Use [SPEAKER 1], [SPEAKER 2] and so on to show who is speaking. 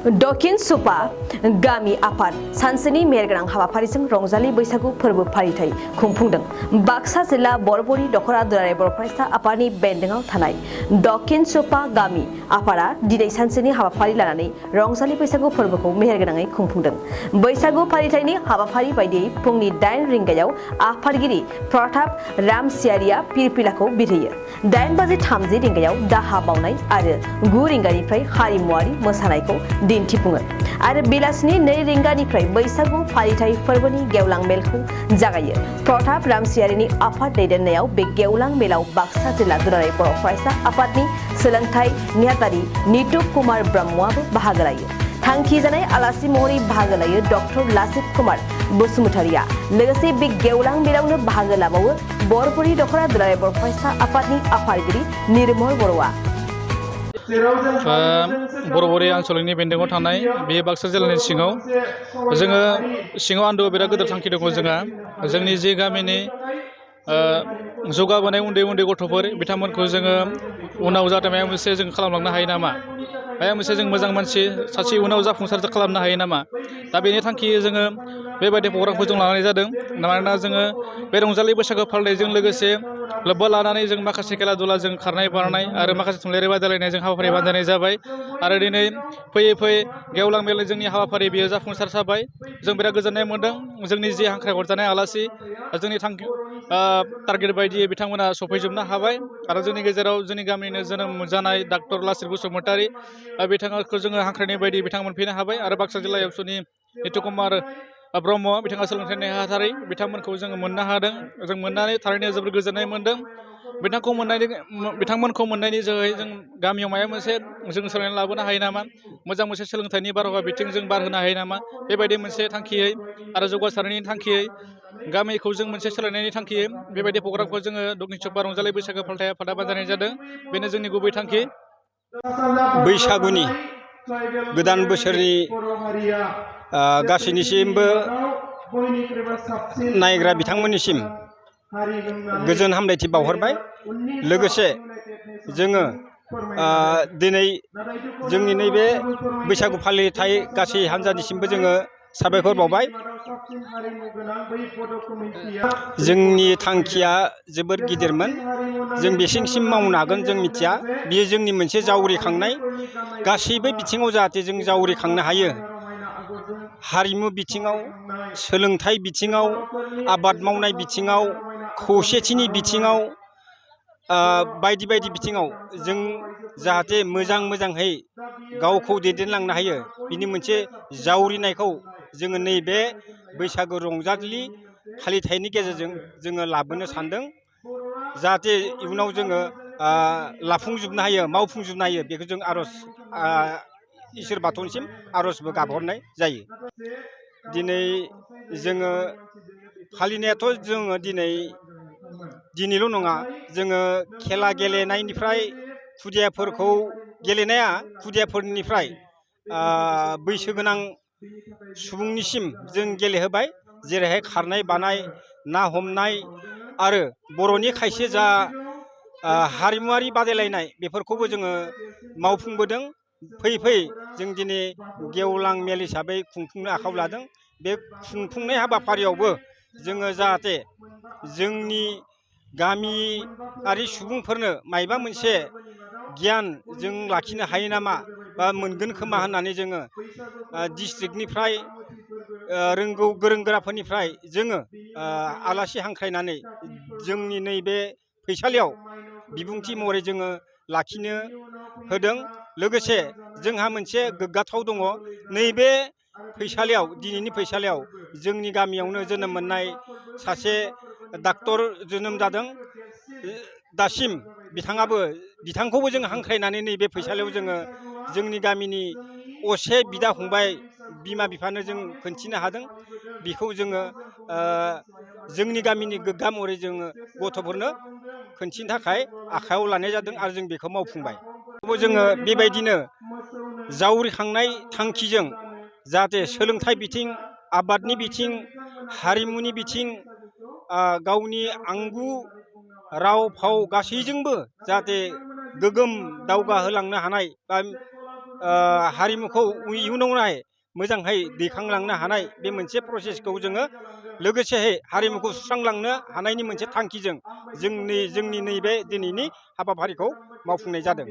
[SPEAKER 1] दक्षिण सुपा गामि आफाद सानसेनि मेहेरगोनां हाबाफारिजों रंजालि बैसागु फोरबो फालिथाय खुंफुंदों। बाक्सा जिल्ला बरबरी दखरा दुलाराय बर' फरायसा आफादनि बेन्दोंआव थानाय दक्षिण सुपा गामि आफादा दिनै सानसेनि हाबाफारि लानानै रंजालि बैसागु फोरबोखौ मेहेरगोनाङै खुंफुंदों। बैसागु फालिथायनि हाबाफारि बायदियै फुंनि 8 रिंगायाव आफादगिरि प्रताप रामसियारिया पिरपिलाखौ बिरहोयो। 8:30 रिंगायाव दाहा बावनाय आरो 9 रिंगानिफ्राय हारिमुआरि मोसानायखौ दिन्थिफुङो आरो बेलासिनि 2 रिंगानिफ्राय बैसागु फालिथाय फोरबोनि गेवलां मेलखौ जागायो। प्रताप रामसियारिनि आफाद दैदेननायाव बे गेवलां मेलाव बाक्सा जिल्ला दुलाराय बर' फरायसा आफादनि सोलोंथाइ नेहाथारि नितु कुमार ब्रह्मआबो बाहागो लायो। थांखि जानाय आलासि महरै बाहागो लायो डक्टर लासित कुमार बसुमतारिया। लोगोसे बे गेवलां मेलावनो बाहागो लाबावो बरबरी दखरा दुलाराय बर' फरायसा आफादनि आफादगिरि निर्मल बर'आ।
[SPEAKER 2] बरबरी ओनसोलनि बेन्दोंआव थानाय बे बाक्सा जिल्लानि सिङाव आन्दोआव बिराद गिदिर थांखि दङ जोंहा। जोंनि जि गामिनि जौगाबोनाय उन्दै उन्दै गथ'फोर बिथांमोनखौ जोङो उनाव जाहाथे माबा मोनसे जों खालामलांनो हायो नामा, माबा मोनसे जों मोजां मानसि सासे उनाव जाफुंसार खालामनो हायो नामा, दा बेनि थांखियै जोङो बेबायदि प्रग्रामखौ जों लानाय जादों। मानोना जोङो बे रंजालि बैसागो फालिनायजों लोगोसे लोब्बा लानानै जों माखासे खेला दुला जों खारनाय बारनाय आरो माखासे थुनलाइयारि बादायलायनाय जों हाबाफारि बानायनाय जाबाय आरो दिनै फैयै फैयै गेवलां मेल जोंनि हाबाफारि बेयो जाफुंसार जाबाय। जों बिराद गोजोननाय मोन्दों। जोंनि जि हांख्राय हरजानाय आलासि जोंनि थांखि टारगेट बायदियै बिथांमोना सफैजोबनो हाबाय आरो जोंनि गेजेराव जोंनि गामिनिनो जोनोम जानाय डक्टर लासित बसुमतारि बिथांखौ जोङो हांख्रायनाय बायदि बिथां मोनफैनो हाबाय आरो बाक्सा जिल्ला एबसुनि नितु कुमार ब्रह्म बिथाङा सोलोंथाइ नेहाथारि बिथांमोनखौ जोङो मोननो हादों। जों मोननानै थारैनो जोबोर गोजोननाय मोन्दों। बिथांमोनखौ मोननायनि जोहै जों गामियाव माबा मोनसे जों सोलायनानै लाबोनो हायो नामा, मोजां मोनसे सोलोंथाइनि बारहावा बिथिं जों बारहोनो हायो नामा, बेबायदि मोनसे थांखियै आरो जौगासारनायनि थांखियै गामिखौ जों मोनसे सोलायनायनि थांखियै बेबायदि प्रग्रामखौ जोङो दक्षिण सुपा रंजालि बैसागो फालिथाय आफादा बानायनाय जादों। बेनो जोंनि गुबै थांखि।
[SPEAKER 3] बैसागुनि गोदान बोसोरनि गासैनिसिमबो नायग्रा बिथांमोननिसिम गोजोन हामलायथि बावहरबाय। लोगोसे जोङो दिनै जोंनि नैबे बैसागु फालिथाय गासै हान्जानिसिमबो जोङो साबायखर बावबाय। जोंनि थांखिया जोबोर गिदिरमोन। जों बेसिमसिम मावनो हागोन जों मिथिया। बेयो जोंनि मोनसे जावरिखांनाय। गासैबो बिथिङाव जाहाथे जों जावरिखांनो हायो। हारिमु बिथिङाव, सोलोंथाइ बिथिङाव, आबाद मावनाय बिथिङाव, खौसेथिनि बिथिङाव, बायदि बायदि बिथिङाव जों जाहाथे मोजाङै गावखौ दैदेनलांनो हायो। बिनि मोनसे जावरिनायखौ जोङो नैबे बैसागु रंजालि फालिथायनि गेजेरजों जोङो लाबोनो सानदों। जाहाथे इयुनाव जोङो लाफुंजोबनो हायो, मावफुंजोबनो हायो, बेखौ जों इसोर बाथौनिसिम आर'जबो गाबहरनाय जायो। दिनै जोङो फालिनायाथ' जोङो दिनैल' नङा, जोङो खेला गेलेनायनिफ्राय खुदियाफोरनिफ्राय बैसोगोनां सुबुंनिसिम जों गेलेहोबाय। जेरैहाय खारनाय बारनाय, ना हमनाय आरो बर'नि खायसे जा हारिमुवारि बादायलायनाय बेफोरखौबो जोङो मावफुंबोदों। फैयै जों दिनै गेवलां मेल हिसाबै खुंफुंनो आखायाव लादों। बे खुंफुंनाय हाबाफारियावबो जोङो जाहाथे जोंनि गामियारि सुबुंफोरनो मायबा मोनसे गियान जों लाखिनो हायो नामा बा मोनगोन खोमा होननानै जोङो डिस्ट्रिक्टनिफ्राय गोरों गोराफोरनिफ्राय जोङो आलासि हांख्रायनानै जोंनि नैबे फैसालियाव बिबुंथि महरै जोङो लाखिनो होदों। लोगोसे जोंहा मोनसे गोग्गाथाव दङ। नैबे दिनैनि फैसालियाव जोंनि गामियावनो जोनोम मोननाय सासे डाक्टर जोनोम जादों। दासिम बिथांखौबो जों हांख्रायनानै नैबे फैसालियाव जोङो जोंनि गामिनि असे बिदा फंबाय बिमा बिफानो जों खोन्थिनो हादों। बेखौ जोङो जोंनि गामिनि गोग्गा महरै जोङो गथ'फोरनो खोन्थिनो थाखाय आखायाव लानाय जादों आरो जों बेखौ मावफुंबाय। जोङो बेबायदिनो जावरिखांनाय थांखिजों जाहाथे सोलोंथाइ बिथिं, आबादनि बिथिं, हारिमुनि बिथिं, गावनि आंगो राव फाव गासैजोंबो जाहाथे गोगोम दावगाहोलांनो हानाय बा हारिमुखौ इयुनावहाय मोजांहाय दैखांलांनो हानाय बे मोनसे प्रसेसखौ जोङो लोगोसेहै हारिमुखौ सुस्रांलांनो हानायनि मोनसे थांखिजों जोंनि नैबे दिनैनि हाबाफारिखौ मावफुंनाय जादों।